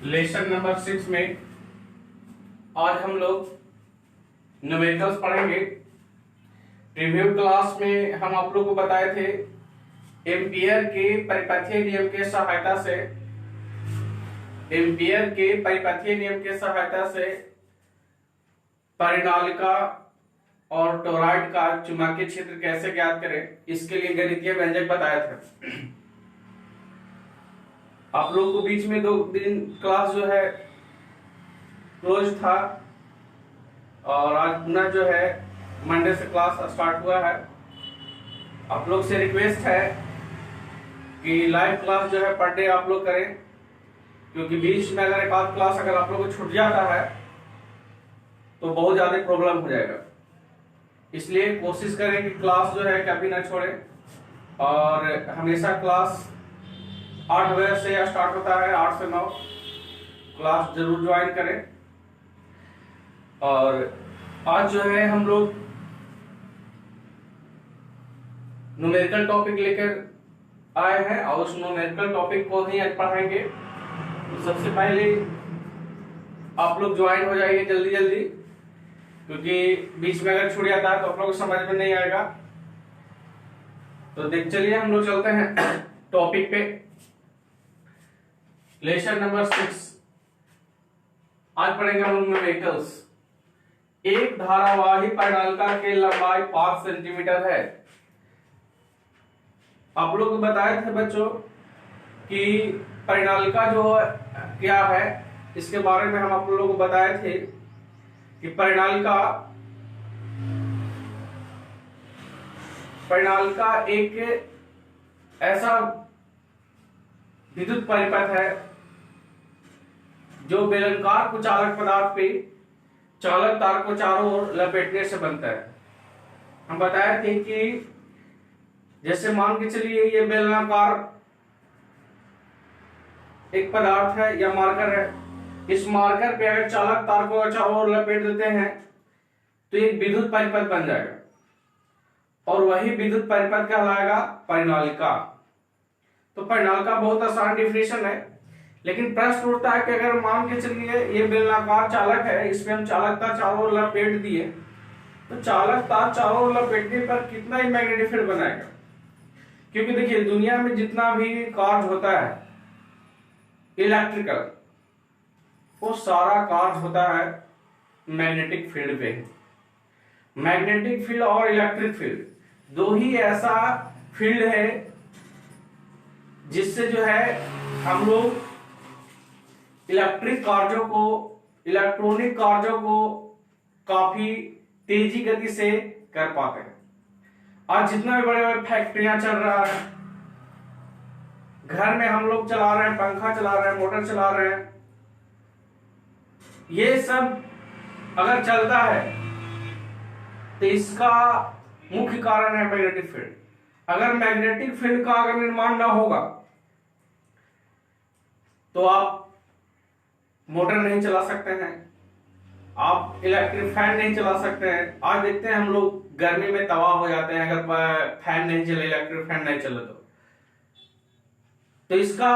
Lesson number 6 में आज हम लोग न्यूमेरिकल्स पढ़ेंगे। प्रीव्यू क्लास में हम आप लोग को बताए थे एम्पियर के परिपथीय नियम के सहायता से परिनालिका और टोरॉइड का चुंबकीय क्षेत्र कैसे ज्ञात करें, इसके लिए गणितीय व्यंजक बताए थे। आप लोग को बीच में 2 दिन क्लास जो है क्लोज था और आज पुनः जो है मंडे से क्लास स्टार्ट हुआ है। आप लोग से रिक्वेस्ट है कि लाइव क्लास जो है पर डे आप लोग करें, क्योंकि बीच में अगर एक आध क्लास अगर आप लोग को छूट जाता है तो बहुत ज्यादा प्रॉब्लम हो जाएगा। इसलिए कोशिश करें कि क्लास जो है कभी ना छोड़ें और हमेशा क्लास 8 बजे से स्टार्ट होता है, 8 से 9 क्लास जरूर ज्वाइन करें। और आज जो है हम लोग न्यूमेरिकल टॉपिक लेकर आए हैं और उस न्यूमेरिकल टॉपिक को ही आज पढ़ाएंगे। तो सबसे पहले आप लोग ज्वाइन हो जाइए जल्दी जल्दी, क्योंकि बीच में अगर छूट जाता है तो आप लोग को समझ में नहीं आएगा। तो देख चलिए हम लोग चलते हैं टॉपिक पे। लेसन नंबर 6 आज पढ़ेंगे हम लोग न्यूमेरिकल्स। एक धारावाही परिनालिका की लंबाई 5 सेंटीमीटर है। आप लोग को बताए थे बच्चों कि परिनालिका जो क्या है, इसके बारे में हम आप लोगों को बताए थे कि परिनालिका एक ऐसा विद्युत परिपथ है जो बेलनाकार कुचालक पदार्थ पे चालक तार को चारों ओर लपेटने से बनता है। हम बताए थे कि जैसे मान के चलिए ये बेलनाकार एक पदार्थ है या मार्कर है, इस मार्कर पे अगर चालक तार को चारों ओर लपेट देते हैं तो एक विद्युत परिपथ बन जाएगा और वही विद्युत परिपथ कहलाएगा परिनालिका। तो परिनालिका बहुत आसान डिफिनेशन है, लेकिन प्रश्न उठता है कि अगर मान के चलिए ये बेलनाकार चालक है, इसमें हम चालक तार चारों ओर लपेट दिए तो चालक तार चारों ओर लपेटने पर कितना ही मैग्नेटिक फील्ड बनाएगा। क्योंकि देखिए दुनिया में जितना भी कार्य होता है इलेक्ट्रिकल, वो सारा कार्य होता है मैग्नेटिक फील्ड पे। मैग्नेटिक फील्ड और इलेक्ट्रिक फील्ड दो ही ऐसा फील्ड है जिससे जो है हम लोग इलेक्ट्रिक कार्यों को, इलेक्ट्रॉनिक कार्यों को काफी तेजी गति से कर पाते हैं। आज जितना भी बड़े बड़े फैक्ट्रियां चल रहा है, घर में हम लोग चला रहे हैं, पंखा चला रहे हैं, मोटर चला रहे हैं, ये सब अगर चलता है तो इसका मुख्य कारण है मैग्नेटिक फील्ड। अगर मैग्नेटिक फील्ड का अगर निर्माण ना होगा तो आप मोटर नहीं चला सकते हैं, आप इलेक्ट्रिक फैन नहीं चला सकते हैं। आज देखते हैं हम लोग गर्मी में तबाह हो जाते हैं अगर फैन नहीं चले, इलेक्ट्रिक फैन नहीं चले तो इसका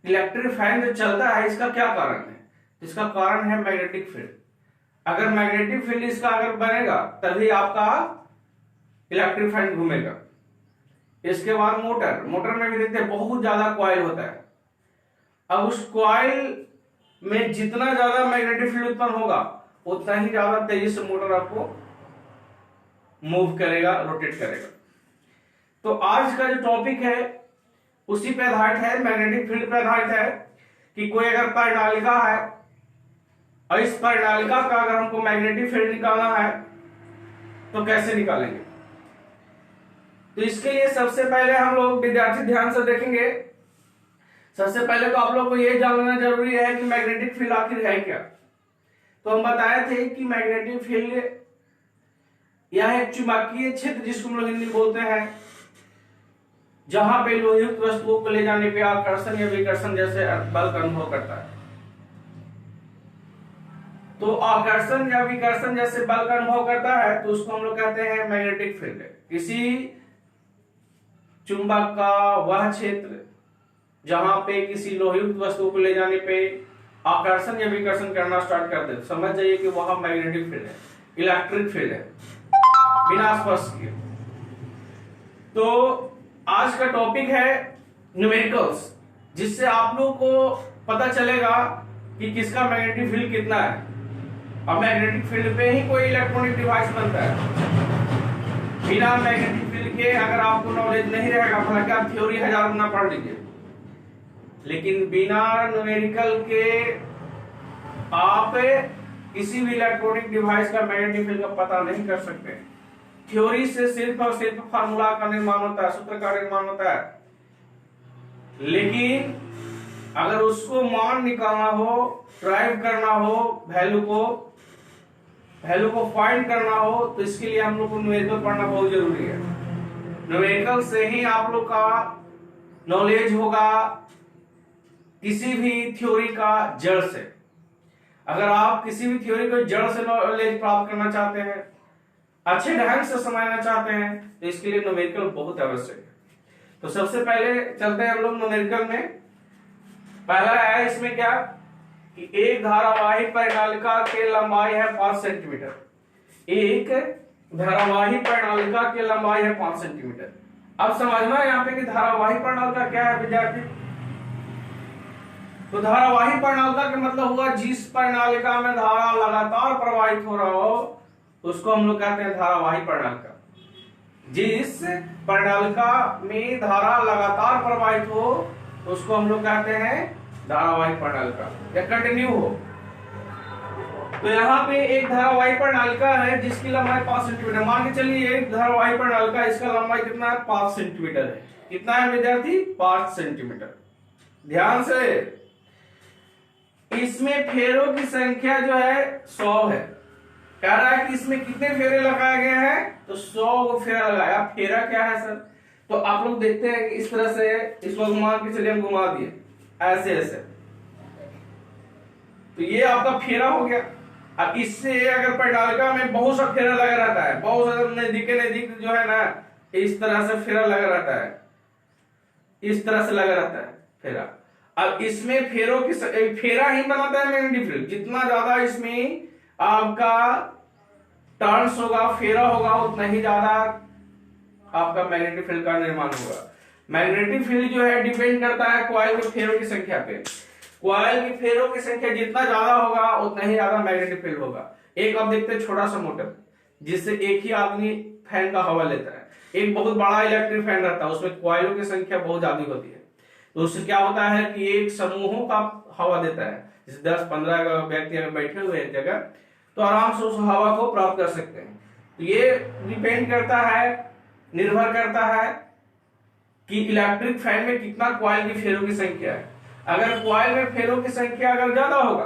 इलेक्ट्रिक फैन जो चलता है इसका क्या कारण है? इसका कारण है मैग्नेटिक फील्ड। अगर मैग्नेटिक फील्ड इसका अगर बनेगा तभी आपका इलेक्ट्रिक फैन घूमेगा। इसके बाद मोटर में भी देखते हैं बहुत ज्यादा कॉइल होता है। अब उस कॉइल में जितना ज्यादा मैग्नेटिक फील्ड उत्पन्न होगा उतना ही ज्यादा तेजी से मोटर आपको मूव करेगा, रोटेट करेगा। तो आज का जो टॉपिक है उसी पे आधारित है, मैग्नेटिक फील्ड पे आधारित है कि कोई अगर परिनालिका है और इस परिनालिका का अगर हमको मैग्नेटिक फील्ड निकालना है तो कैसे निकालेंगे। तो इसके लिए सबसे पहले हम लोग विद्यार्थी ध्यान से देखेंगे। सबसे पहले तो आप लोग को यह जानना जरूरी है कि मैग्नेटिक फील्ड आखिर है क्या। तो हम बताए थे कि मैग्नेटिक फील्ड यह एक चुंबकीय क्षेत्र जिसको हम लोग हिंदी बोलते हैं, जहां पे लोहयुक्त वस्तुओं को ले जाने पे आकर्षण या विकर्षण जैसे बल का अनुभव करता है। तो आकर्षण या विकर्षण जैसे बल का अनुभव करता है तो उसको हम लोग कहते हैं मैग्नेटिक फील्ड। किसी चुंबक का वह क्षेत्र जहां पे किसी लोहयुक्त वस्तु को ले जाने पे आकर्षण या विकर्षण करना स्टार्ट कर दे, समझ जाइए कि वहां मैग्नेटिक फील्ड है, इलेक्ट्रिक फील्ड है, बिना स्पर्श किए। तो आज का टॉपिक है न्यूमेरिकल्स, जिससे आप लोग को पता चलेगा कि किसका मैग्नेटिक फील्ड कितना है। अब मैग्नेटिक फील्ड पे ही कोई इलेक्ट्रॉनिक डिवाइस बनता है। बिना मैग्नेटिक फील्ड के अगर आपको नॉलेज नहीं रहेगा, भला क्या थ्योरी 1000 गुना पढ़ लीजिए, लेकिन बिना न्यूमेरिकल के आप किसी भी इलेक्ट्रॉनिक डिवाइस का मैग्नेटिक फील्ड का पता नहीं कर सकते। थ्योरी से सिर्फ और सिर्फ फार्मूला का निर्माण होता है, सूत्र का निर्माण होता है, लेकिन अगर उसको मान निकालना हो, ड्राइव करना हो, वैल्यू को फाइंड करना हो, तो इसके लिए हम लोग को न्यूमेरिकल पढ़ना बहुत जरूरी है। न्यूमेरिकल से ही आप लोग का नॉलेज होगा किसी भी थ्योरी का जड़ से। अगर आप किसी भी थ्योरी को जड़ से नॉलेज प्राप्त करना चाहते हैं, अच्छे ढंग से समझना चाहते हैं, तो इसके लिए न्यूमेरिकल बहुत आवश्यक है। तो सबसे पहले चलते हैं हम लोग न्यूमेरिकल में। पहला है इसमें क्या कि एक धारावाही परिनालिका की लंबाई है 5 सेंटीमीटर। एक धारावाही परिनालिका की लंबाई है 5 सेंटीमीटर। अब समझना यहाँ पे कि धारावाही परिनालिका क्या है विद्यार्थी। तो धारावाही परिनालिका का मतलब हुआ जिस परिनालिका में धारा लगातार प्रवाहित हो रहा हो, उसको हम लोग कहते हैं धारावाही परिनालिका। जिस परिनालिका में धारा लगातार प्रवाहित हो, उसको हम लोग कहते हैं धारावाही परिनालिका, या कंटिन्यू हो। तो यहाँ पे एक धारावाही परिनालिका है जिसकी लंबाई 5 सेंटीमीटर। मान के चलिए एक धारावाही परिनालिका, इसका लंबाई कितना है? 5 सेंटीमीटर है। कितना है विद्यार्थी? 5 सेंटीमीटर। ध्यान से, इसमें फेरों की संख्या जो है 100 है। कह रहा है कि इसमें कितने फेरे लगाए गए हैं? तो 100 फेरा लगाया। फेरा क्या है सर? तो आप लोग देखते हैं कि इस तरह से इसको घुमा के चलिए, हम घुमा दिए ऐसे ऐसे, तो ये आपका फेरा हो गया। अब इससे अगर परिनालिका में बहुत सा फेरा लगा रहता है, बहुत सारा नजदीक जो है ना, इस तरह से फेरा लगा रहता है, इस तरह से लगा रहता है फेरा। अब इसमें फेरों की फेरा ही बनाता है मैग्नेटिक फील्ड। जितना ज्यादा इसमें आपका टर्न्स होगा, फेरा होगा, उतना ही ज्यादा आपका मैग्नेटिक फील्ड का निर्माण होगा। मैग्नेटिक फील्ड जो है डिपेंड करता है कॉइल के फेरों की संख्या पे। कॉइल की फेरों की संख्या जितना ज्यादा होगा, उतना ही ज्यादा मैग्नेटिक फील्ड होगा। एक आप देखते हैं छोटा सा मोटर, जिससे एक ही आदमी फैन का हवा लेता है। एक बहुत बड़ा इलेक्ट्रिक फैन रहता है, उसमें कॉइलों की संख्या बहुत ज्यादा होती है। तो उससे क्या होता है कि एक समूहों का हवा देता है। जैसे 10-15 व्यक्ति अगर बैठे हुए एक जगह, तो आराम से उस हवा को प्राप्त कर सकते हैं। तो ये डिपेंड करता है, निर्भर करता है कि इलेक्ट्रिक फैन में कितना कॉइल की फेरों की संख्या है। अगर कॉइल में फेरों की संख्या अगर ज्यादा होगा,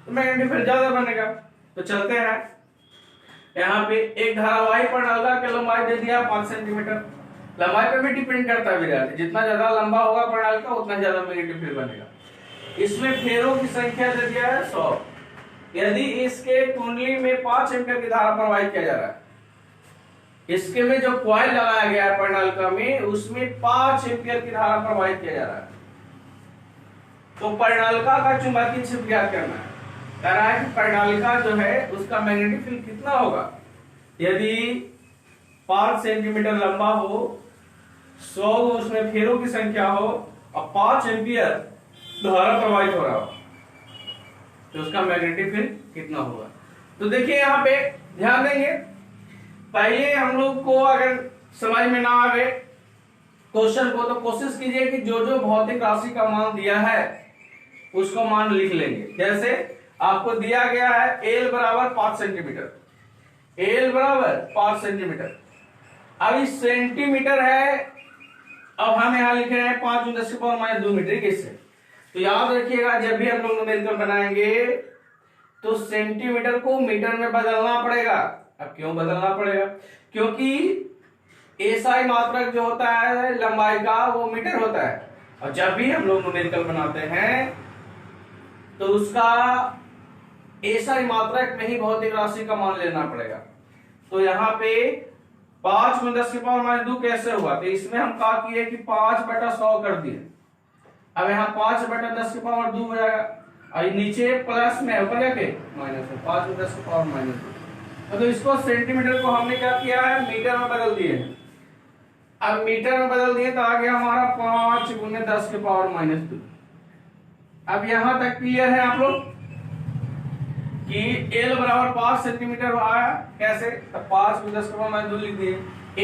तो मैग्नेटिक फील्ड ज्यादा बनेगा। तो चलते हैं, यहाँ पे एक धारावाही परिनालिका की लंबाई दे दिया 5 सेंटीमीटर। लंबाई पे भी डिपेंड करता है विद्यार्थी, जितना ज्यादा लंबा होगा परिनालिका, उतना ज्यादा मैग्नेटिक फील्ड बनेगा। इसमें फेरों की संख्या दे दिया है 100। यदि इसके कुंडली में 5 एम्पीयर की धारा प्रवाहित किया जा रहा है, इसके में जो कॉइल लगाया गया है परिनालिका में, उसमें 5 एम्पीयर की धारा प्रवाहित किया जा रहा है, तो परिनालिका का चुंबकीय क्षेत्र ज्ञात करना है। कह रहा है कि परिनालिका जो है उसका मैग्नेटिक फील्ड कितना होगा। यदि 5 सेंटीमीटर लंबा हो, 100 उसमें फेरों की संख्या हो, और 5 एम्पीयर धारा प्रवाहित हो रहा हो, तो उसका मैग्नेटिक फील्ड कितना होगा। तो देखिए यहाँ पे ध्यान देंगे, पहले हम लोग को अगर समझ में ना आवे क्वेश्चन को, तो कोशिश कीजिए कि जो जो भौतिक राशि का मान दिया है उसको मान लिख लेंगे। जैसे आपको दिया गया है L बराबर 5 सेंटीमीटर, L बराबर 5 सेंटीमीटर। अब इस सेंटीमीटर है, अब हम यहाँ लिख रहे हैं 5 × 10⁻² मीटर। किससे? तो याद रखिएगा, जब भी हम लोग न्यूमेरिकल बनाएंगे तो सेंटीमीटर को मीटर में बदलना पड़ेगा। अब क्यों बदलना पड़ेगा? क्योंकि एसआई मात्रक जो होता है लंबाई का, वो मीटर होता है, और जब भी हम लोग न्यूमेरिकल बनाते हैं तो उसका एसआई मात्रक में ही भौतिक राशि का मान लेना पड़ेगा। तो यहाँ पे 5 × 10⁻² कैसे हुआ? तो इसमें हम क्या किए कि 5/100 कर दिए। अब यहाँ 5/10 हो जाएगा, और नीचे प्लस में ऊपर जाके माइनस में 5/10 तो इसको सेंटीमीटर को हमने क्या किया है, मीटर में बदल दिए हैं। अब मीटर में बदल दिए तो आ गया हमारा 5×10⁻²। अब यहां तक क्लियर है आप लोग कि L बराबर 5 सेंटीमीटर आया। कैसे, तो 5×10⁻² लिख दिए।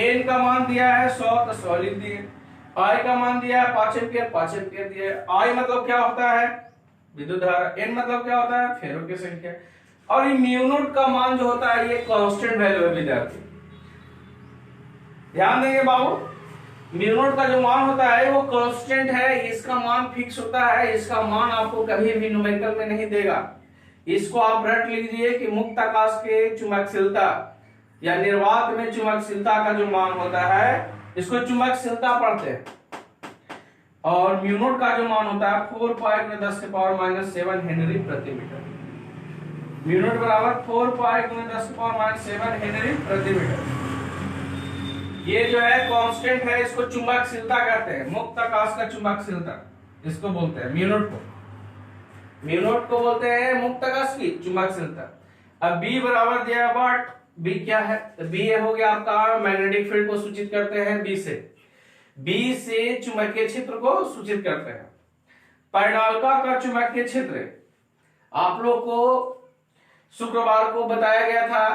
N का मान दिया है 100 तो 100 लिख दिए। I का मान दिया है 5 एम्पियर, 5 एम्पियर दिया है। I मतलब क्या होता है, विद्युत धारा। N मतलब क्या होता है, फेरों की संख्या। और ये म्यू नॉट का मान जो होता है ये कांस्टेंट वैल्यू है विद्यार्थी, ध्यान देंगे बाबू। म्यू नॉट का जो मान होता है वो कांस्टेंट है, इसका मान फिक्स होता है, इसका मान आपको कभी भी न्यूमेरिकल में नहीं देगा। इसको आप रट लीजिए कि मुक्त आकाश के चुंबकशीलता या निर्वात में चुंबकशीलता का जो मान होता है इसको चुंबकशीलता पढ़ते हैं। और म्यू नॉट का जो मान होता है 4π×10⁻⁷ हेनरी प्रति मीटर। म्यू नॉट बराबर 4π×10⁻⁷ हेनरी प्रति मीटर। ये जो है कांस्टेंट है, इसको चुंबकशीलता कहते हैं, मुक्त आकाश का चुंबकशीलता इसको बोलते हैं। म्यू नॉट को बोलते हैं मुक्त आकाश की चुंबकशीलता। अब B बराबर दिया है वाट। B क्या है, तो B हो गया आपका मैग्नेटिक फील्ड को सूचित करते हैं B से चुंबकीय क्षेत्र को सूचित करते हैं। परिनालिका का चुंबकीय क्षेत्र आप लोग को शुक्रवार को बताया गया था,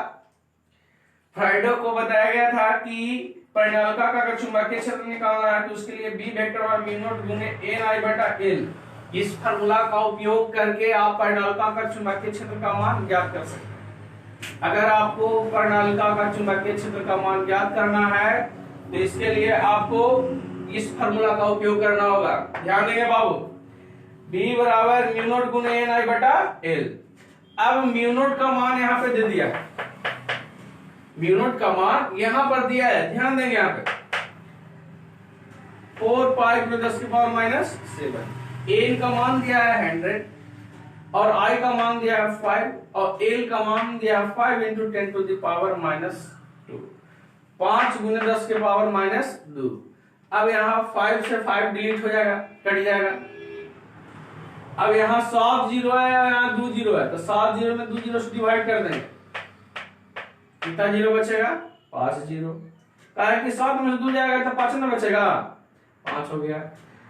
फ्राइडे को बताया गया था कि परिनालिका का चुंबकीय क्षेत्र निकालना है तो उसके लिए B वेक्टर और म्यू नॉट गुने Ni/L, इस फार्मूला का उपयोग करके आप परिनालिका का चुंबकीय क्षेत्र का मान ज्ञात कर सकते हैं। अगर आपको परिनालिका का चुंबकीय क्षेत्र का मान ज्ञात करना है तो इसके लिए आपको इस फार्मूला का उपयोग करना होगा। ध्यान देंगे बाबू, B बराबर म्यू नॉट गुने Ni/L। अब म्यू नॉट का मान यहाँ पे दे दिया है, म्यू नॉट का मान यहां पर दिया है, ध्यान देंगे यहाँ पे 4π×10⁻⁷। N का मान दिया है 100 और I का मान दिया है 5 और L का मान दिया है 5 × 10⁻², 5×10⁻²। अब यहाँ 5 से 5 डिलीट हो जाएगा, कट जाएगा। अब यहाँ 7 जीरो है, यहाँ 2 जीरो है, तो 7 जीरो में 2 जीरो से डिवाइड कर देंगे, कितना जीरो बचेगा, 5 जीरो। कारण कि 7 में से 2 जाएगा तो 5 ना बचेगा, 5 हो गया।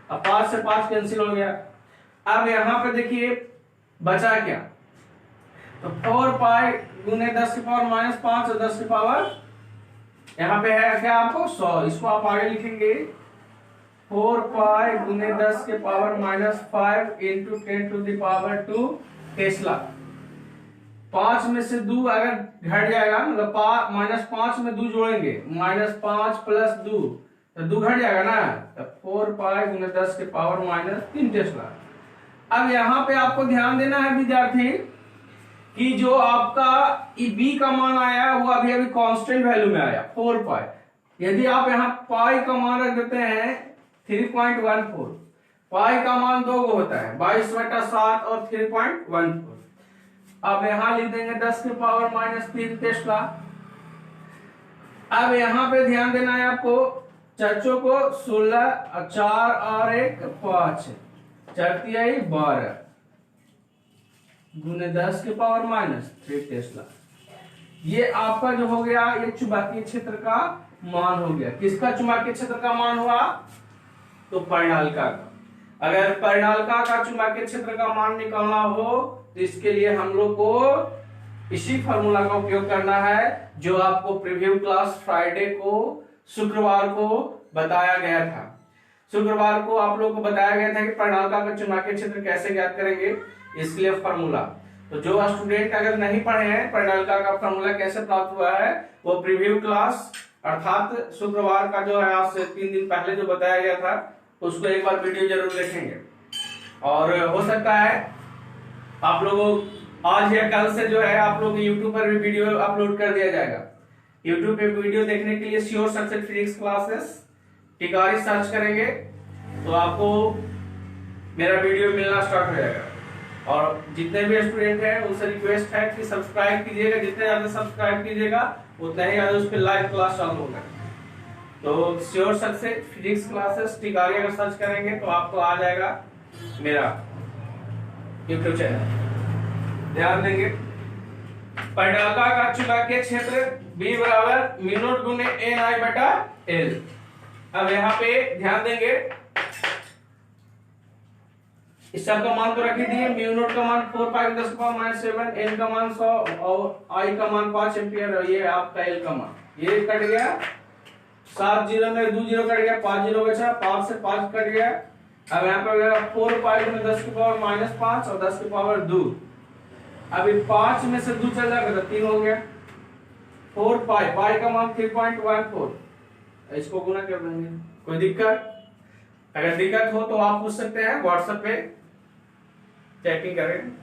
अब 5 से 5 कैंसिल हो गया। अब यहाँ पे देखिए बचा क्या, तो 4π×10⁻⁵ और 10 की पावर यहाँ पे है क्या आपको 100, इसको आप आगे लिखेंगे 4π×10⁻⁵ × 10⁻² टेस्ला। 5 में से 2 अगर घट जाएगा, मतलब -5 में 2 जोड़ेंगे, -5 + 2 तो 2 घट जाएगा ना, तो 4π×10⁻³ टेस्ला। अब यहाँ पे आपको ध्यान देना है विद्यार्थी कि जो आपका B का मान आया वो अभी कांस्टेंट वैल्यू में आया 4π। यदि आप यहाँ पाई का मान रख देते हैं 3.14, पाई का मान 2 होता है 22/7 और 3.14। अब यहां लिख देंगे 10⁻³ टेस्ला। अब यहाँ पे ध्यान देना है आपको, चर्चों को 16 4 और 1 5 4×3 12 गुने 10⁻³ टेस्ला। ये आपका जो हो गया ये चुंबकीय क्षेत्र का मान हो गया। किसका चुंबकीय क्षेत्र का मान हुआ, तो परिनालिका का। अगर परिनालिका का चुंबकीय क्षेत्र का मान निकालना हो तो इसके लिए हम लोग को इसी फार्मूला का उपयोग करना है जो आपको प्रीव्यू क्लास फ्राइडे को शुक्रवार को बताया गया था। शुक्रवार को आप लोग को बताया गया था कि परिनालिका का चुंबकीय क्षेत्र कैसे ज्ञात करेंगे, इसके लिए फार्मूला। तो जो स्टूडेंट अगर नहीं पढ़े हैं परिनालिका का फार्मूला कैसे प्राप्त हुआ है, वो प्रीव्यू क्लास अर्थात शुक्रवार का जो है आज से 3 दिन पहले जो बताया गया था उसको एक बार वीडियो जरूर देखेंगे। और हो सकता है आप लोगों आज या कल से जो है आप लोग YouTube पर भी वीडियो अपलोड कर दिया जाएगा। YouTube पे वीडियो देखने के लिए sure success physics classes Tikari search करेंगे तो आपको मेरा वीडियो मिलना स्टार्ट हो जाएगा। और जितने भी स्टूडेंट हैं उनसे रिक्वेस्ट है कि सब्सक्राइब कीजिएगा, जितने ज्यादा सब्सक्राइब कीजिएगा उतना ही ज्यादा उस पर लाइव क्लास चालू होगा। तो sure success physics classes Tikari अगर सर्च करेंगे तो आपको आ जाएगा। मेरा यूट्यूब चैनल। ध्यान देंगे, परिणालका का चुंबकीय क्षेत्र B बराबर म्यू नॉट गुने Ni बटा L। अब यहाँ पे ध्यान देंगे, इस सब का मान तो रख ही दिए, म्यू नॉट का मान 4 पाई 10 पावर -7, N का मान 100 और I का मान 5 एम्पियर और ये आपका L का मान, ये कट गया 7 जीरो में 2 जीरो कट गया, 5 जीरो बचा, 5 से 5 कट गया। अब यहाँ पे 4 पाई में 10 की पावर -5 और 10 की पावर 2। अभी 5 में से 2 चल जाएगा तो 3 हो गया। 4 पाई, पाई का मान 3.14, इसको गुना कर देंगे। कोई दिक्कत? अगर दिक्कत हो तो आप पूछ सकते हैं व्हाट्सएप पे, चेकिंग करें।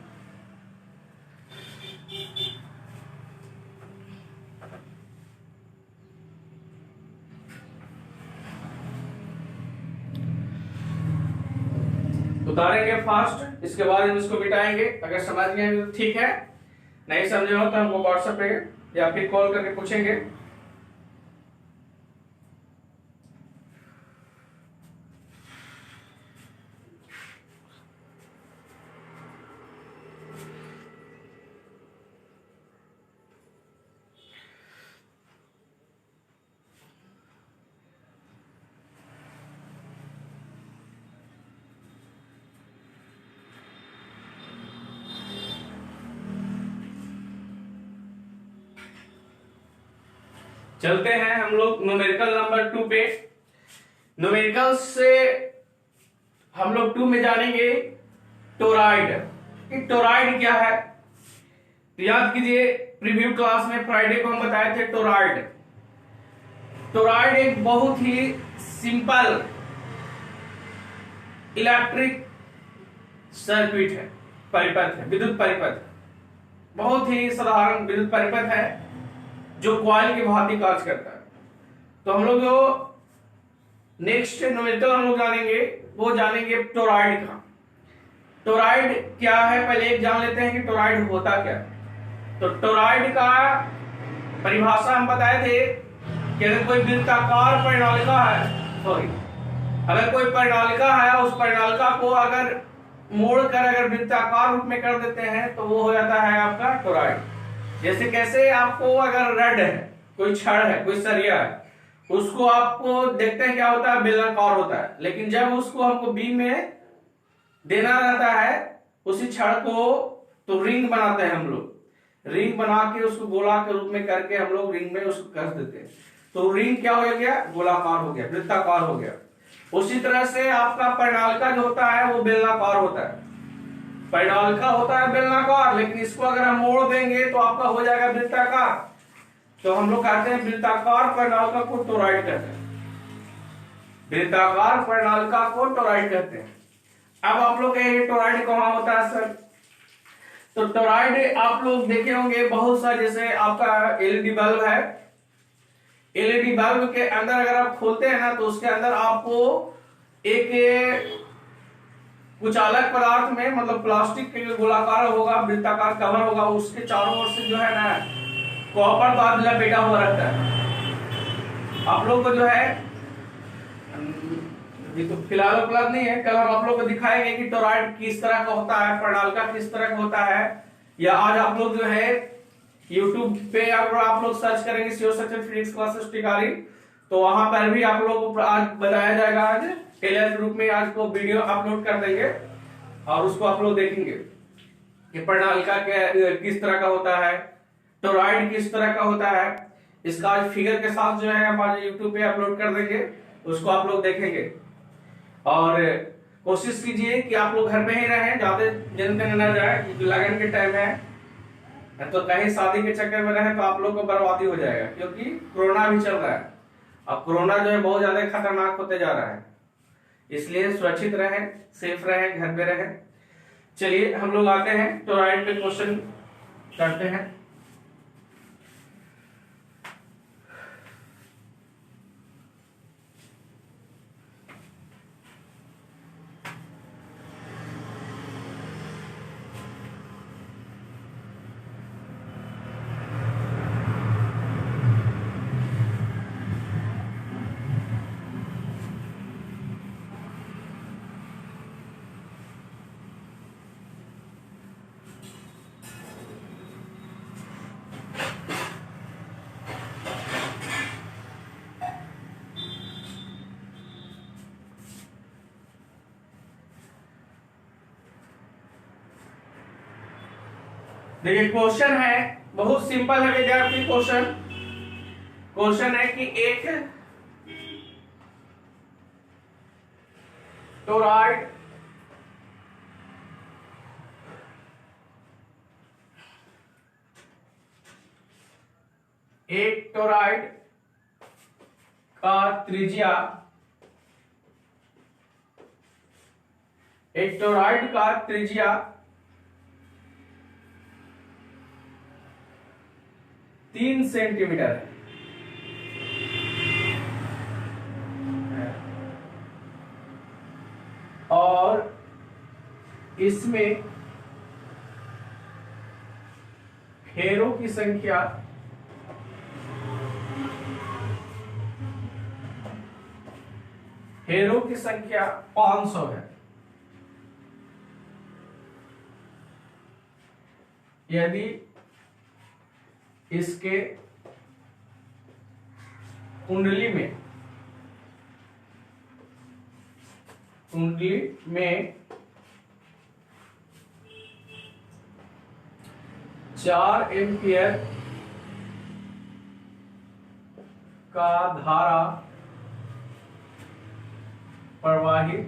उतारेंगे फास्ट, इसके बाद हम इसको मिटाएंगे। अगर समझ गए तो ठीक है, नहीं समझे हो तो हमको व्हाट्सएप पे या फिर कॉल करके पूछेंगे। चलते हैं हम लोग न्यूमेरिकल नंबर 2 पे। न्यूमेरिकल से हम लोग 2 में जानेंगे टोराइड। टोराइड क्या है तो याद कीजिए, प्रीव्यू क्लास में फ्राइडे को हम बताए थे टोराइड। टोराइड एक बहुत ही सिंपल इलेक्ट्रिक सर्किट है, परिपथ है, विद्युत परिपथ, बहुत ही साधारण विद्युत परिपथ है जो कॉइल की भांति कार्य करता है। तो हम लोग जो नेक्स्ट न्यूमेरिकल हम लोग जानेंगे वो जानेंगे टोराइड का। टोराइड क्या है पहले एक जान लेते हैं कि टोराइड होता क्या है। तो टोराइड का परिभाषा हम बताए थे कि अगर कोई वृत्ताकार परिनालिका है, सॉरी, अगर कोई परिनालिका है, उस परिनालिका को अगर मोड़कर अगर वृत्ताकार रूप में कर देते हैं तो वो हो जाता है आपका टोराइड। जैसे कैसे, आपको अगर रड है, कोई छड़ है, कोई सरिया है, उसको आपको देखते हैं क्या होता है, बेलनाकार होता है, लेकिन जब उसको हमको बीम में देना रहता है उसी छड़ को, तो रिंग बनाते हैं हम लोग। रिंग बना के उसको गोला के रूप में करके हम लोग रिंग में उसको कस देते हैं, तो रिंग क्या हो गया, गोलाकार हो गया, वृत्ताकार हो गया। उसी तरह से आपका परिनालिका जो होता है वो बेलनाकार होता है। परिनालिका होता है बेलनाकार, लेकिन इसको अगर हम मोड़ देंगे तो आपका हो जाएगा वृत्ताकार। तो हम लोग कहते हैं वृत्ताकार परिनालिका को टोराइड कहते हैं। वृत्ताकार परिनालिका को टोराइड कहते हैं। अब आप लोग कहेंगे टोराइड कहाँ होता है सर? तो टोराइड आप लोग देखे होंगे बहुत सा, जैसे आपका एलईडी बल्ब है, एलईडी बल्ब के अंदर अगर आप खोलते हैं ना तो उसके अंदर आपको एक कुछ अलग पदार्थ में, मतलब प्लास्टिक के गोलाकार होगा, वृत्ताकार कवर होगा, उसके चारों ओर से जो है ना कॉपर बार लपेटा हुआ रहता है। आप लोग को जो है, ये तो फिलहाल उपलब्ध नहीं है, कल हम आप लोग को दिखाएंगे कि टोराइड किस तरह का होता है, परिनालिका किस तरह का होता है। या आज आप लोग जो है YouTube पे अगर आप लोग सर्च करेंगे sure section physics classes Tikari, तो वहां पर भी आप लोगों को आज बताया जाएगा। आज टेलीग्राम ग्रुप में आज को वीडियो अपलोड कर देंगे और उसको आप लोग देखेंगे कि परिनालिका किस तरह का होता है, टोराइड किस तरह का होता है। इसका आज फिगर के साथ जो है हम आज यूट्यूब पे अपलोड कर देंगे, उसको आप लोग देखेंगे। और कोशिश कीजिए कि आप लोग घर में ही रहें, ज्यादा जन न जाए, क्योंकि लगन के टाइम है, तो कहीं शादी के चक्कर में रहे तो आप लोग को बर्बादी हो जाएगा, क्योंकि कोरोना भी चल रहा है। अब कोरोना जो है बहुत ज्यादा खतरनाक होते जा रहा है, इसलिए सुरक्षित रहें, सेफ रहें, घर पे रहें। चलिए हम लोग आते हैं टोराइड पे, क्वेश्चन करते हैं। देखिए क्वेश्चन है, बहुत सिंपल है विद्यार्थी। क्वेश्चन है कि एक टोरॉइड का त्रिज्या, एक टोरॉइड का त्रिज्या 3 सेंटीमीटर है। और इसमें फेरों की संख्या फेरों की संख्या 500 है। यदि इसके कुंडली में 4 एम्पियर का धारा प्रवाहित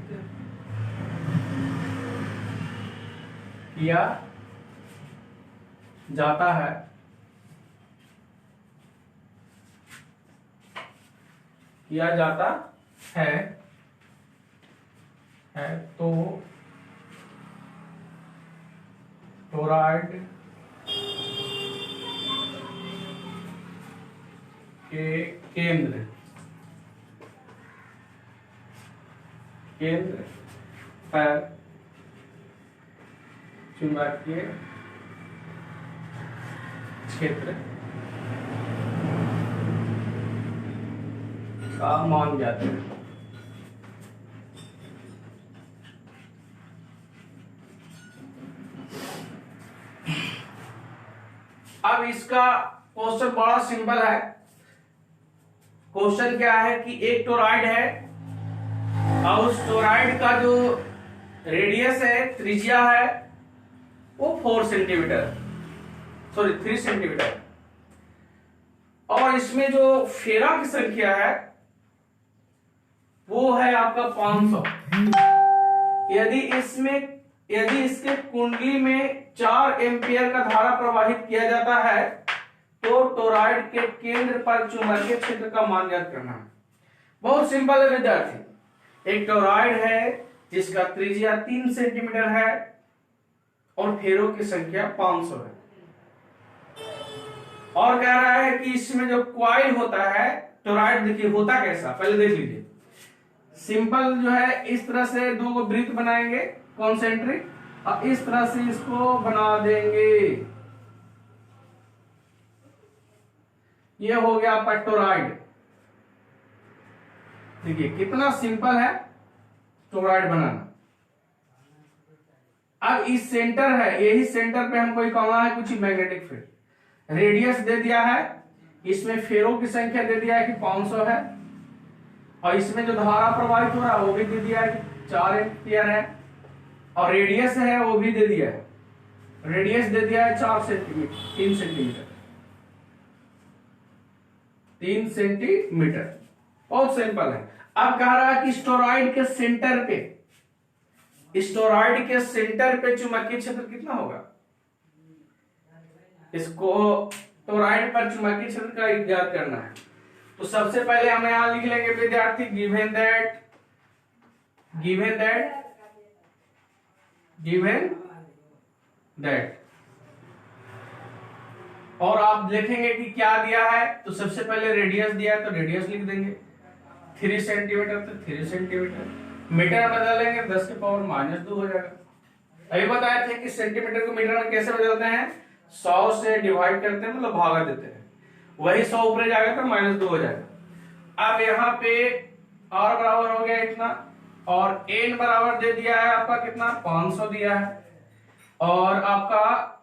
किया जाता है, तो टोरॉइड के केंद्र पर चुंबकीय क्षेत्र का मान ज्ञात है। अब इसका क्वेश्चन बड़ा सिंपल है। क्वेश्चन क्या है कि एक टोरॉइड है और उस टोरॉइड का जो रेडियस है, त्रिज्या है, वो 3 सेंटीमीटर, और इसमें जो फेरा की संख्या है वो है आपका 500। यदि इसके कुंडली में 4 एम्पियर का धारा प्रवाहित किया जाता है तो टोरॉइड के केंद्र पर चुंबकीय क्षेत्र का मान ज्ञात करना है। बहुत सिंपल है विद्यार्थी। एक टोरॉइड है जिसका त्रिज्या 3 सेंटीमीटर है और फेरों की संख्या 500 है, और कह रहा है कि इसमें जो कॉइल होता है टोरॉइड, देखिए होता कैसा, पहले देख लीजिए। सिंपल जो है, इस तरह से 2 वृत्त बनाएंगे कॉन्सेंट्रिक, और इस तरह से इसको बना देंगे। ये हो गया आपका टोरॉइड। देखिए कितना सिंपल है टोरॉइड बनाना। अब इस सेंटर है, यही सेंटर पे हमको कहना है कुछ मैग्नेटिक फील्ड। रेडियस दे दिया है, इसमें फेरों की संख्या दे दिया है कि 500 है, और इसमें जो धारा प्रवाहित हो रहा है वो भी दे दिया है कि 4 एम्पियर है, और रेडियस है वो भी दे दिया है। रेडियस दे दिया है 3 सेंटीमीटर। बहुत सिंपल है। अब कह रहा है कि स्टोरॉइड के सेंटर पे चुंबकीय क्षेत्र कितना होगा। इसको टोरॉइड पर चुंबकीय क्षेत्र का ज्ञात करना है। तो सबसे पहले हम यहां लिख लेंगे विद्यार्थी, गिवन दैट, और आप देखेंगे कि क्या दिया है। तो सबसे पहले रेडियस दिया है तो रेडियस लिख देंगे 3 सेंटीमीटर, तो 3 सेंटीमीटर। मीटर बदलेंगे 10 की पावर -2 हो जाएगा। अभी बताए थे कि सेंटीमीटर को मीटर में कैसे बदलते हैं, 100 से डिवाइड करते हैं, मतलब भागा देते हैं। वही 100 ऊपर जाएगा तो -2 हो जाएगा। अब यहाँ पे r बराबर हो गया इतना, और n बराबर दे दिया है आपका कितना, 500 दिया है, और आपका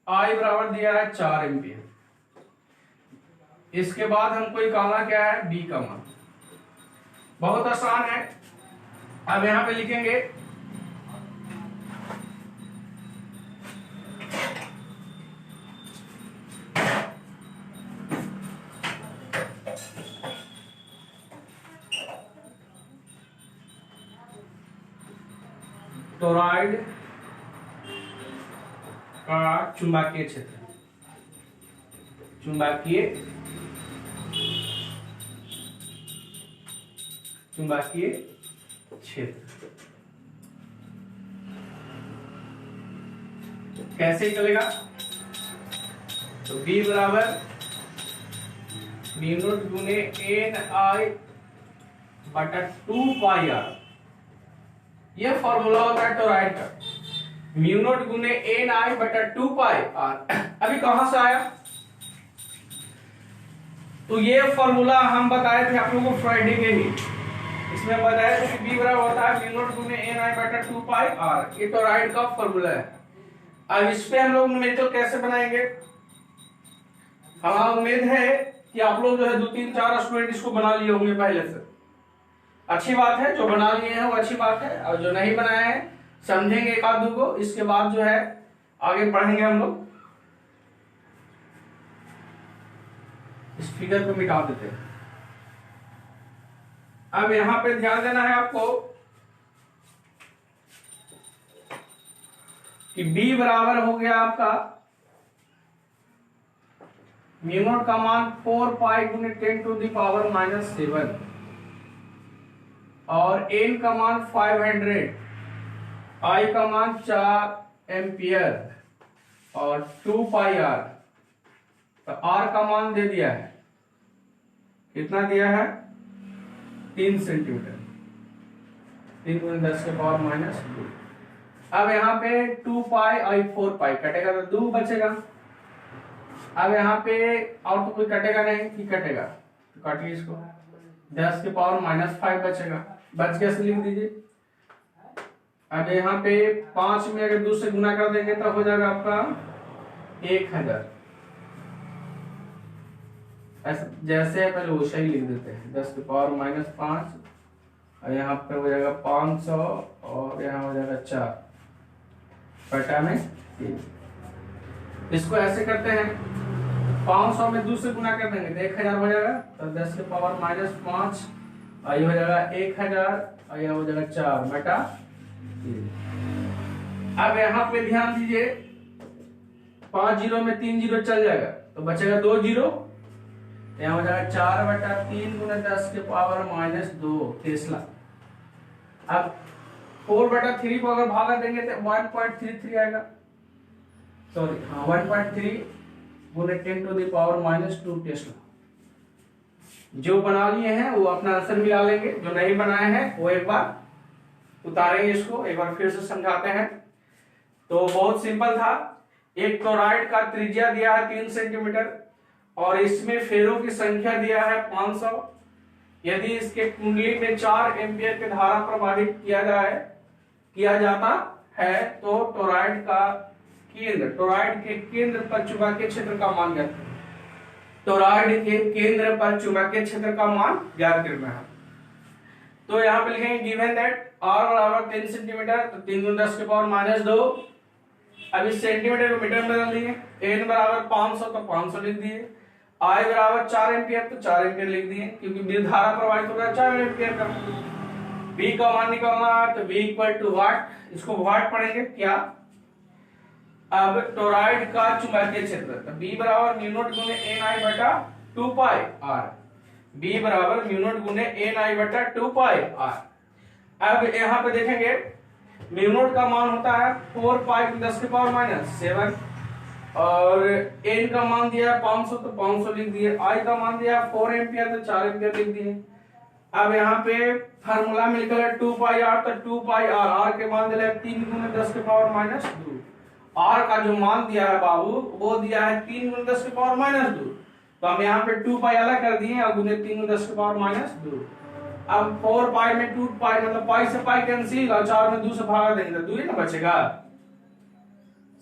I बराबर दिया है 4 एम्पियर। इसके बाद हमको निकालना क्या है, B का मान। बहुत आसान है। अब यहां पे लिखेंगे टोरॉइड का चुंबकीय क्षेत्र, चुंबकीय क्षेत्र कैसे चलेगा? तो B बराबर म्यू नॉट गुने एन आई बटा 2 पाई आर, यह फॉर्मूला होता है टोरॉइड का, म्यू नॉट गुने एन आई बटा 2 पाई आर। अभी कहां से आया? तो ये फॉर्मूला हम बताए थे आप लोगों को फ्राइडे के ही, इसमें बताया था कि B बराबर होता है म्यू नॉट गुने एन आई बटा 2 पाई आर, ये टोरॉइड का फॉर्मूला है। अब इस पे हम लोग न्यूमेरिकल कैसे बनाएंगे? हमारा उम्मीद है कि आप लोग जो है 2-3-4 स्टूडेंट इसको बना लिए होंगे पहले से, अच्छी बात है, जो बना लिए हैं वो अच्छी बात है, और जो नहीं बनाए हैं समझेंगे एक आध दो को, इसके बाद जो है आगे पढ़ेंगे हम लोग। इस फिगर को मिटा देते हैं। अब यहां पे ध्यान देना है आपको कि B बराबर हो गया आपका म्यू नॉट का मान 4 पाई गुने 10 टू द पावर -7 और n का मान 500, I का मान 4 एम्पियर और 2 पाई आर। तो R का मान दे दिया है, कितना दिया है? 3 सेंटीमीटर, 3 गुने 10 के पावर -2। अब यहाँ पे 2 पाई और 4 पाई कटेगा तो 2 बचेगा। अब यहाँ पे और तो कोई कटेगा नहीं कि कटेगा, तो काटिए इसको, 10 के पावर -5 बचेगा, बच गया, लिख दीजिए। अब यहाँ पे 5 में अगर 2 से गुना कर देंगे तो हो जाएगा आपका 1000, ऐसा जैसे है पहले वैसे ही लिख देते हैं, 10 के पावर -5 और यहाँ पे हो जाएगा 500 और यहाँ हो जाएगा 4 बटा में 3। इसको ऐसे करते हैं, 500 में 2 से गुना कर देंगे तो 1000 हो जाएगा, तो 10 के पावर -5 और ये हो जाएगा 1000 और यह हो जाएगा 4 बटा 3। अब यहाँ पे ध्यान दीजिए, 5 जीरो में 3 जीरो चल जाएगा तो बचेगा 2 जीरो, यहाँ हो जाएगा 4 बटा 3 गुना 10 के पावर -2 टेस्ला। अब 4 बटा 3 को अगर भागा देंगे तो 1.33 आएगा, सॉरी हाँ 1.3 गुने 10 टू द पावर -2 टेस्ला। जो बना लिए हैं वो अपना आंसर मिला लेंगे, जो नहीं बनाए हैं वो एक बार उतारेंगे, इसको एक बार फिर से समझाते हैं। तो बहुत सिंपल था, एक टोरॉइड का त्रिज्या दिया है 3 सेंटीमीटर और इसमें फेरों की संख्या दिया है 500। यदि इसके कुंडली में 4 एम्पियर की धारा प्रवाहित किया जाता है तो टोरॉइड के केंद्र पर चुंबकीय क्षेत्र का मान ज्ञात करें। टोरॉइड के केंद्र पर चुंबकीय क्षेत्र का मान ज्ञात करना है। तो यहाँ पे लिखेंगे गिवन दैट R बराबर 10 सेंटीमीटर, तो 3 गुना 10 के पावर -2। अब इस सेंटीमीटर को मीटर में बदल दिए, n बराबर 500 तो 500 लिख दिए, I बराबर 4 एम्पियर तो 4 एम्पियर लिख दिए, क्योंकि विद्युत धारा प्रवाहित होगा 4 एम्पियर का। B का मान निकालना है तो V इक्वल टू वाट, इसको वाट पढ़ेंगे क्या। अब टोरॉइड का चुंबकीय क्षेत्र, तो B बराबर म्यू नॉट गुने NI बटा 2 पाई R, B बराबर म्यू नॉट गुने NI बटा 2 पाई R। अब यहाँ पे देखेंगे म्यू नॉट का मान होता है 4 पाई 10 के पावर -7 और n का मान दिया 500 तो 500 लिख दिए, I का मान दिया 4 एम्पियर तो 4 एम्पियर लिख दिए। अब यहाँ पे फार्मूला में लिखा है 2 पाई R, तो 2 पाई R, R के मान दिया 3 गुने 10 के पावर -2। R का जो मान दिया है बाबू वो दिया है 3 गुने 10 के पावर -2, तो हम यहाँ पे 2 पाई अलग कर दिए और गुने 3 गुने 10 के पावर -2। अब 4 पाई में 2 पाई मतलब पाई से पाई कैंसिल और 4 में 2 से भागा देंगे तो 2 ही ना बचेगा,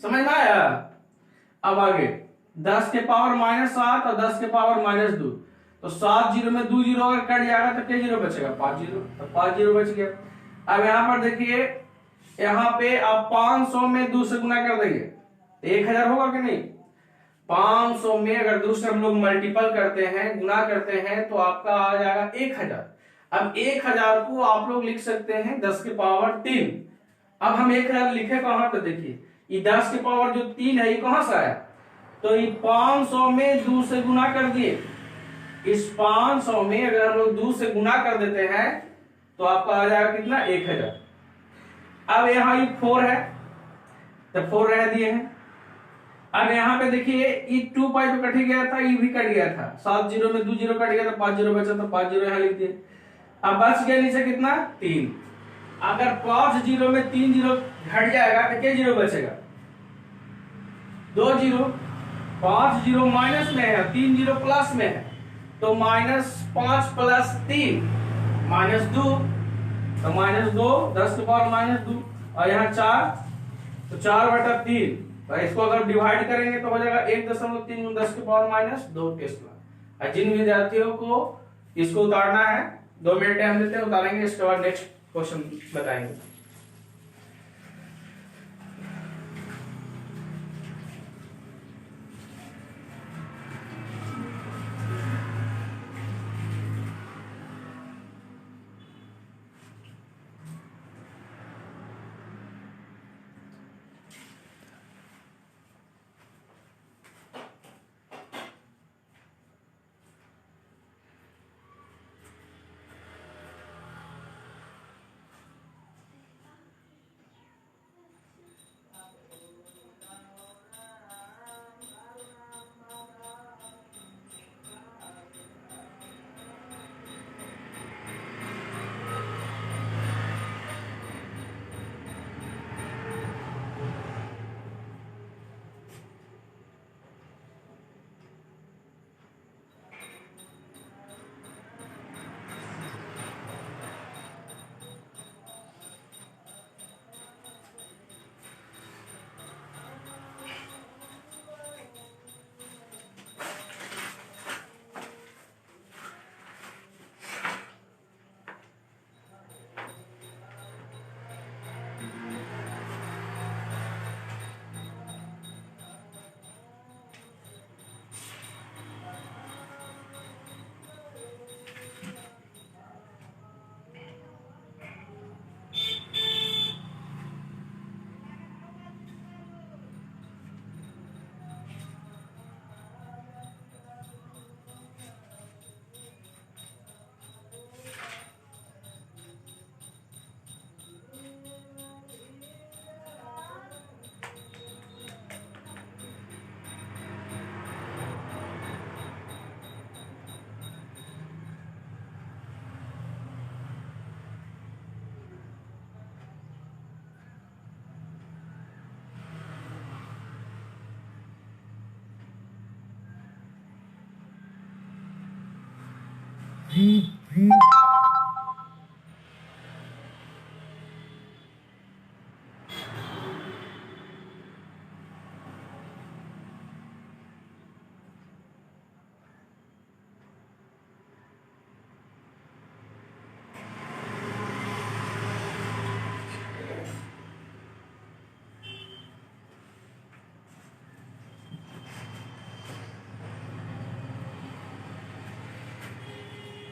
समझ में आया। अब आगे 10 के पावर -7 और 10 के पावर -2, तो 7 जीरो में 2 जीरो अगर कट जाएगा तो क्या जीरो बचेगा, 5 जीरो, तो 5 जीरो बच गया। अब यहाँ पर देखिए, यहाँ पे आप 500 में 2 से गुना कर देंगे 1000 होगा कि नहीं। 500 में अगर 2 से हम लोग मल्टीपल करते हैं, गुना करते हैं तो आपका आ जाएगा 1000। अब 1000 को आप लोग लिख सकते हैं 10 के पावर 3, अब हम 1000 लिखे कहां, तो देखिए ये 10 की पावर जो 3 है ये कहां से आया, तो ये 500 में 2 से गुना कर दिए। इस 500 में अगर हम लोग 2 से गुना कर देते हैं तो आपका आ जाएगा कितना, 1000। अब यहाँ ये 4 है तो 4 रह दिए हैं। अब यहाँ पे देखिए ये 2 पाई तो कट ही गया था, ये भी कट गया था, 7 जीरो में 2 जीरो कट गया था, 5 जीरो बचा तो 5 जीरो यहाँ लिख दिए। अब बच गया नीचे कितना, 3। अगर 5 जीरो में 3 जीरो घट जाएगा तो क्या जीरो बचेगा, 2 जीरो। 5 जीरो माइनस में है, 3 जीरो प्लस में है, तो -5 + 3 -2, तो -2, 10 की पावर -2, और यहाँ 4, तो 4/3। तो इसको अगर डिवाइड करेंगे तो हो जाएगा 1.3 10 की पावर -2 टेस्ला। जिन विद्यार्थियों को इसको उतारना है 2 मिनट टाइम देते हैं, उतारेंगे, इसके बाद नेक्स्ट क्वेश्चन बताएंगे।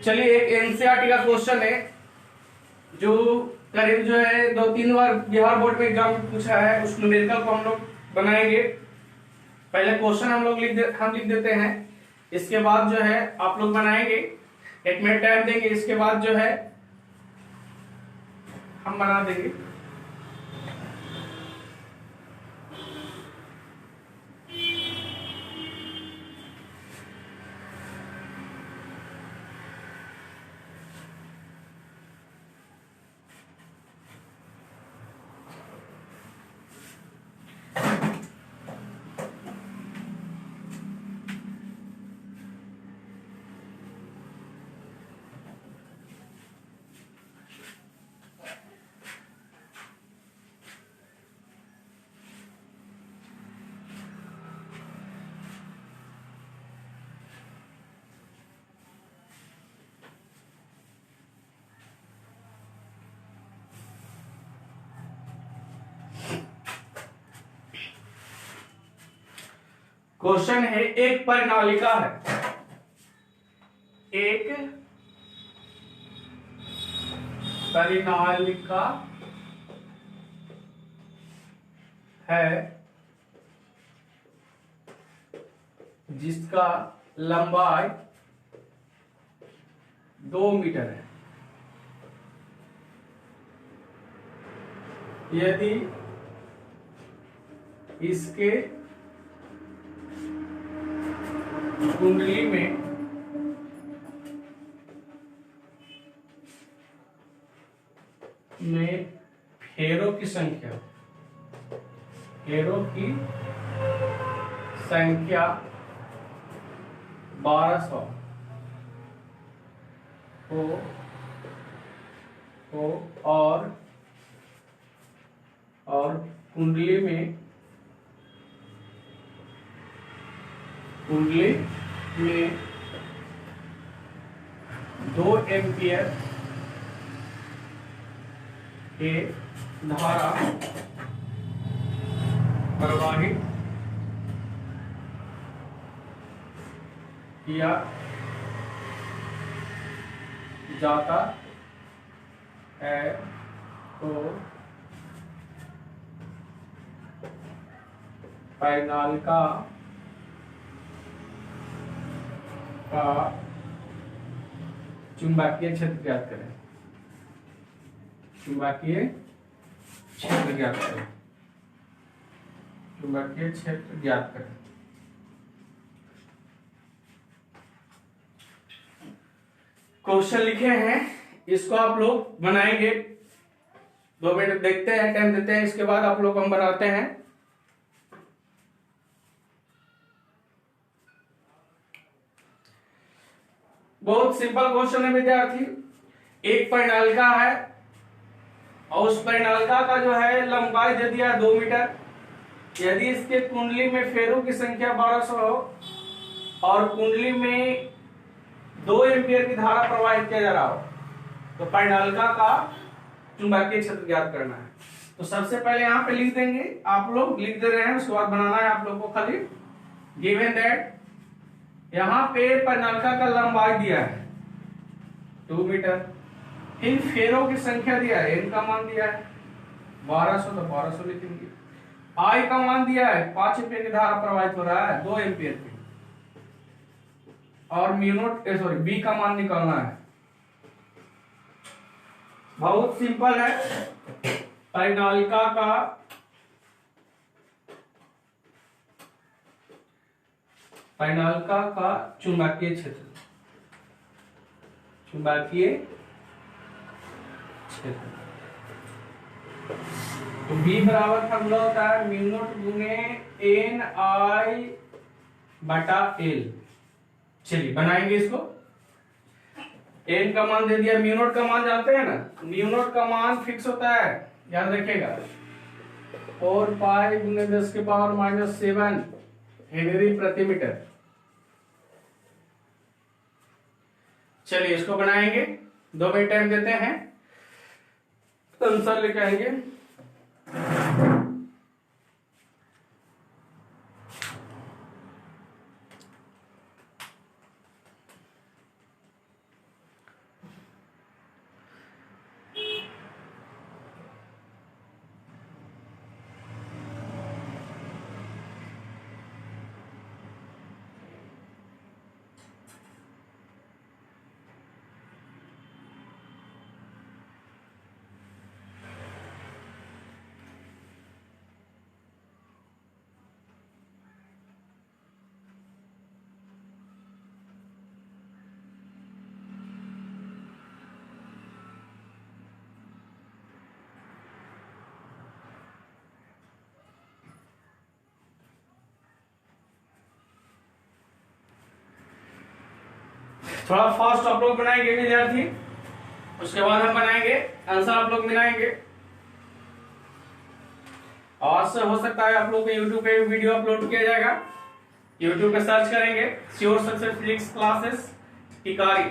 चलिए एक एनसीईआरटी का क्वेश्चन है जो करीब जो है 2-3 बार बिहार बोर्ड में एग्जाम पूछा है, उस न्यूमेरिकल को हम लोग बनाएंगे। पहले क्वेश्चन हम लिख देते हैं, इसके बाद जो है आप लोग बनाएंगे, 1 मिनट टाइम देंगे, इसके बाद जो है हम बना देंगे। क्वेश्चन है, एक परिनालिका है, एक परिनालिका है जिसका लंबाई 2 मीटर है, यदि इसके कुंडली में फेरों की संख्या 1200 हो और कुंडली में 2 एम्पियर के धारा प्रवाहित किया जाता है तो पैनाल्का का चुंबकीय क्षेत्र ज्ञात करें। चुंबकीय क्षेत्र ज्ञात करें। चुंबकीय क्षेत्र ज्ञात करें। क्वेश्चन लिखे हैं, इसको आप लोग बनाएंगे। 2 मिनट देखते हैं, टाइम देते हैं, इसके बाद आप लोग हम बनाते हैं। बहुत सिंपल क्वेश्चन है विद्यार्थी। एक परिनालिका है और उस परिनालिका का जो है लंबाई दे दिया 2 मीटर। यदि इसके कुंडली में फेरों की संख्या 1200 हो और कुंडली में 2 एम्पियर की धारा प्रवाहित किया जा रहा हो तो परिनालिका का चुंबकीय क्षेत्र ज्ञात करना है। तो सबसे पहले यहाँ पे लिख देंगे, आप लोग लिख दे रहे हैं, उसके बाद बनाना है आप लोग को। खाली गिवन दैट यहाँ पे परिनालिका का लंबाई दिया है 2 मीटर, इन फेरों की संख्या दिया है, इनका मान दिया है 1200 तो 1200 लिखेंगे। आई का मान दिया है 5 एम्पियर की धारा प्रवाहित हो रहा है 2 एम्पियर की, और बी का मान निकालना है। बहुत सिंपल है। परिनालिका का चुंबकीय क्षेत्र, तो बी बराबर फॉर्मूला होता है म्यू नॉट गुने एन आई बटा एल। चलिए बनाएंगे इसको। एन का मान दे दिया, म्यू नॉट का मान जानते हैं ना, म्यू नॉट का मान फिक्स होता है, याद रखिएगा 4 पाई गुने 10 के पावर -7 हेनरी प्रति मीटर। चलिए इसको बनाएंगे, 2 मिनट टाइम देते हैं, आंसर लेके आएंगे। थोड़ा फास्ट आप लोग बनाएंगे विद्यार्थी, उसके बाद हम बनाएंगे आंसर, आप लोग मिलाएंगे। और से हो सकता है आप लोग को YouTube पे वीडियो अपलोड किया जाएगा, YouTube पे सर्च करेंगे sure success physics classes Tikari,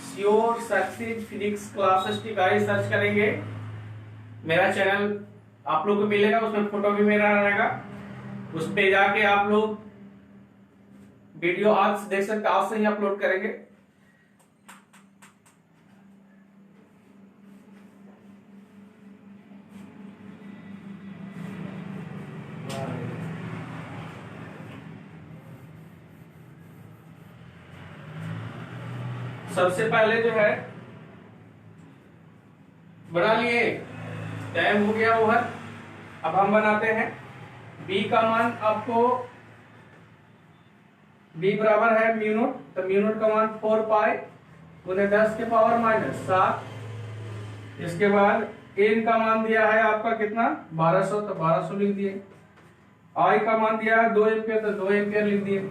sure success physics classes Tikari search करेंगे। मेरा चैनल आप लोग को मिलेगा, उसमें फोटो भी मेरा रहेगा, उस पे जाके आप लोग वीडियो आज देख सकते, आज से ही अपलोड करेंगे। सबसे पहले जो है बना लिए, टाइम हो गया ओवर। अब हम बनाते हैं b का मान, आपको b बराबर है म्यू नॉट, तो म्यू नॉट का मान 4 पाई गुने 10 के पावर माइनस 7। इसके बाद n का मान दिया है आपका कितना 1200, तो 1200 लिख दिए। I का मान दिया है 2 एम्पियर, तो 2 एम्पियर लिख दिए।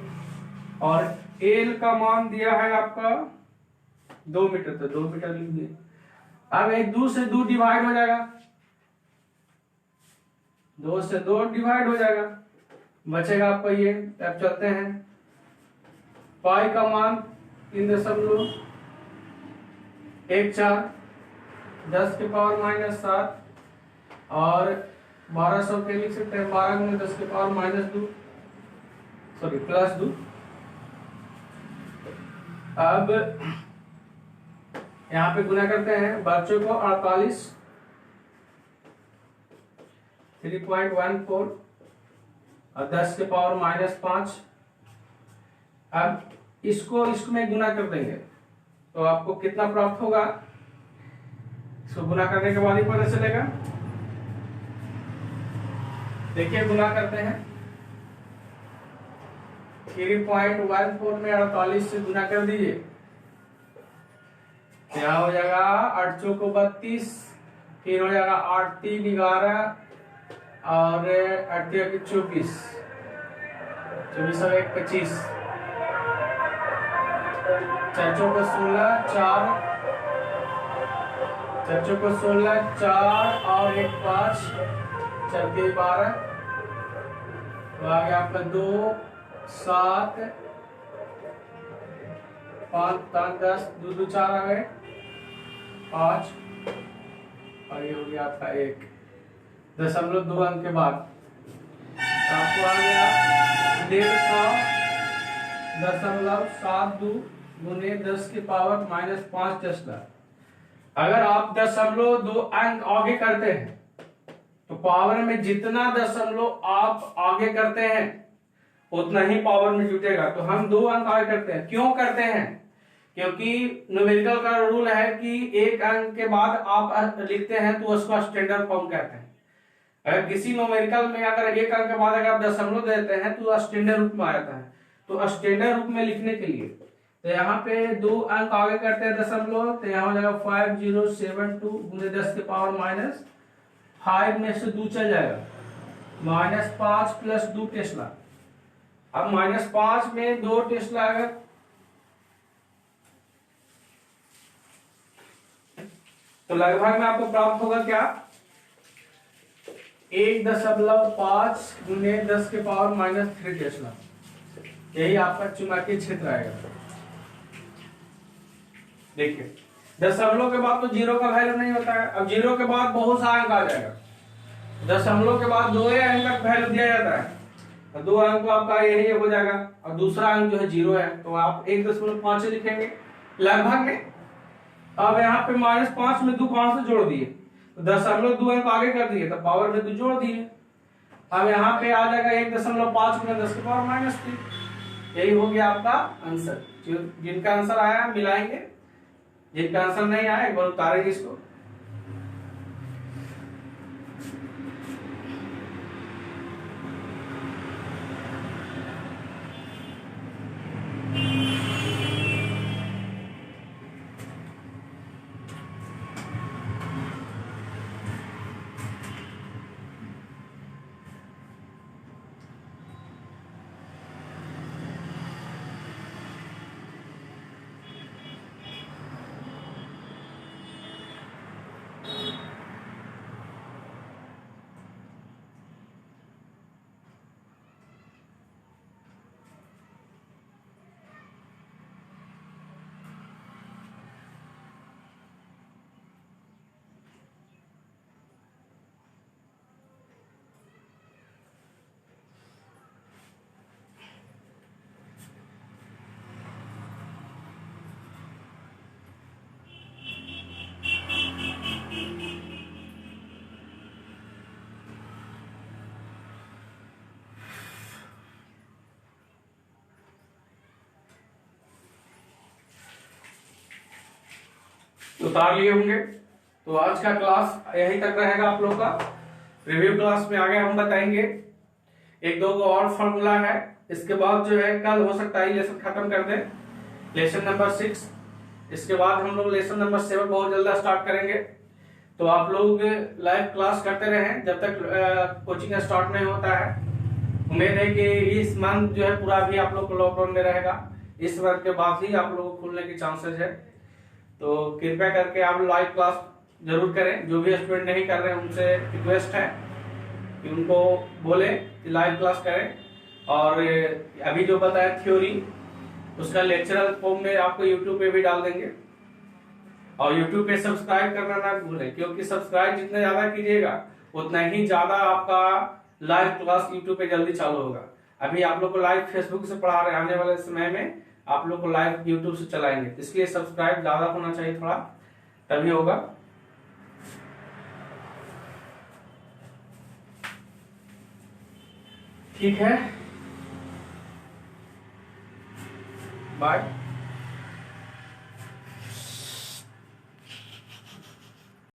और L का मान दिया है आपका 2 मीटर, तो 2 मीटर लिख दिए। अब एक 2 से 2 डिवाइड हो जाएगा, 2 से 2 डिवाइड हो जाएगा, बचेगा आपको ये। अब चलते हैं, पाई का मान 3.14, 10 के पावर माइनस 7 और 1200 के लिख सकते हैं 12 गुने 10 के पावर माइनस 2, सॉरी प्लस 2। अब यहाँ पे गुना करते हैं, बच्चों को 48 3.14 और 10 के पावर माइनस 5। अब इसको इसमें गुना कर देंगे तो आपको कितना प्राप्त होगा, इसको गुना करने के बाद ही पता चलेगा। देखिए गुना करते हैं, 3.14 में 48 से गुना कर दीजिए, क्या हो जाएगा 8 चौको 32, फिर हो जाएगा 8 3 11 और 8 3 24, 24 और 1 25, 4 चौको 16, 4 चौको 16, 4 और 1 5, 4 के 12, तो आ गया आपका 2 7 5 5 10, 2 2 4 आ गए 5 और ये हो गया आपका 1.2 अंक के बाद, तो आपको आ गया 150.72 गुने 10 के पावर माइनस 5 टेस्ला। अगर आप 0.2 अंक आगे करते हैं तो पावर में जितना 0 आप आगे करते हैं उतना ही पावर में जुटेगा। तो हम 2 अंक आगे करते हैं, क्यों करते हैं, क्योंकि न्यूमेरिकल का रूल है कि 1 अंक के बाद आप लिखते हैं तो उसको स्टैंडर्ड फॉर्म कहते हैं। अगर किसी न्यूमेरिकल में अगर 1 अंक के बाद अगर आप 0 देते हैं तो स्टैंडर्ड रूप में आ जाता है। तो स्टैंडर्ड रूप में लिखने के लिए तो यहाँ पे 2 अंक आगे करते हैं 0, तो यहाँ हो जाएगा 5072 गुने 10 के पावर माइनस 5 में से 2 चल जाएगा, माइनस 5 प्लस 2 टेस्ला। अब माइनस 5 में 2 टेस्ला अगर तो लगभग में आपको प्राप्त होगा क्या 1.5 गुने 10 के पावर माइनस 3 टेस्ला। यही आपका चुंबकीय क्षेत्र आएगा। देखिए 0 के बाद तो 0 का वैल्यू नहीं होता है, अब 0 के बाद बहुत सा अंक आ जाएगा। 0 के बाद 2 अंक का वैल्यू दिया जाता है, तो 2 अंक आपका यही हो जाएगा और दूसरा अंक जो है 0 है, तो आप 1.5 लिखेंगे लगभग में। अब यहाँ पे -5 में 2 5 से जोड़ दिए, तो 0.2 अंक आगे कर दिए, तो पावर में 2 जोड़ दिए। अब यहाँ पे आ जाएगा 1.5 में 10 के पावर माइनस 3। यही हो गया आपका आंसर। जिनका आंसर आया मिलाएंगे, जिनका आंसर नहीं आया एक बार उतारेंगे इसको। उतार लिए होंगे। तो आज का क्लास यहीं तक रहेगा आप लोग का। रिव्यू क्लास में आगे हम बताएंगे एक दो को और फॉर्मूला है। इसके बाद जो है कल हो सकता है लेसन खत्म कर दें, लेसन नंबर 6। इसके बाद हम लोग लेसन नंबर 7 बहुत जल्द स्टार्ट करेंगे। तो आप लोग लाइव क्लास करते रहें जब तक कोचिंग स्टार्ट नहीं होता है। उम्मीद है कि इस मंथ जो है पूरा भी आप लोग को लॉकडाउन में रहेगा। इस मंथ के बाद ही आप लोगों को खुलने की चांसेस है। तो कृपया करके आप लाइव क्लास जरूर करें। जो भी स्टूडेंट नहीं कर रहे हैं उनसे रिक्वेस्ट है कि उनको बोले कि लाइव क्लास करें। और अभी जो बताया थ्योरी उसका लेक्चरल फॉर्म में आपको यूट्यूब पे भी डाल देंगे। और यूट्यूब पे सब्सक्राइब करना ना भूलें, क्योंकि सब्सक्राइब जितना ज्यादा कीजिएगा उतना ही ज्यादा आपका लाइव क्लास यूट्यूब पे जल्दी चालू होगा। अभी आप लोग को लाइव फेसबुक से पढ़ा रहे, आने वाले समय में आप लोग को लाइव यूट्यूब से चलाएंगे। इसलिए सब्सक्राइब ज्यादा होना चाहिए थोड़ा, तभी होगा। ठीक है, बाय।